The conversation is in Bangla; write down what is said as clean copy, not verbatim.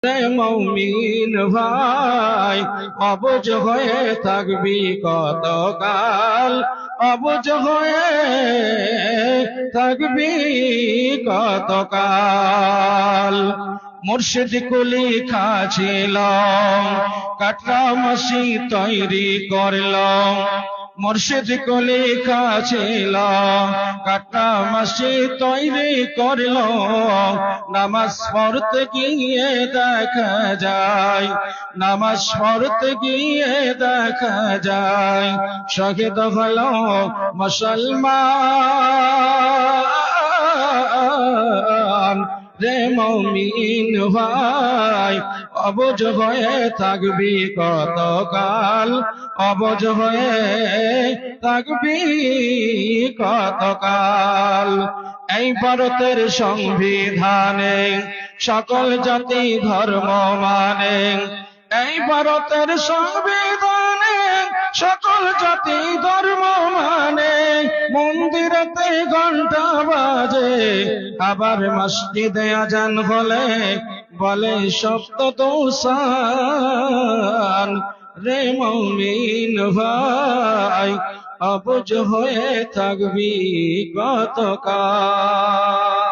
রে মুমিন ভাই অবুঝ হয়ে থাকবি কতকাল, অবুঝ হয়ে থাকবি কতকাল। মুর্শিদ কুলি খাছিল কাটরা মাসি তৈরি করল, মুর্শিদ কুলি খাছিল কাটরা মাসি তৈরি করল। নামাজ পড়তে গিয়ে দেখা যায়, নামাজ পড়তে গিয়ে দেখা যায় শহীদ হলো মুসলমান। রে মুমিন ভাই অবুঝ হয়ে থাকবি কতকাল, অবুঝ হয়ে থাকবি কতকাল। এই ভারতের সংবিধানে সকল জাতি ধর্ম মানে, এই ভারতের সংবিধানে সকল জাতি ধর্ম মানে। মন্দিরেতে ঘন্টা বাজে আবার মসজিদে আজান হলে বলে সপ্তদোসান। রে মুমিন ভাই অবুঝ হয়ে থাকবি কতকাল।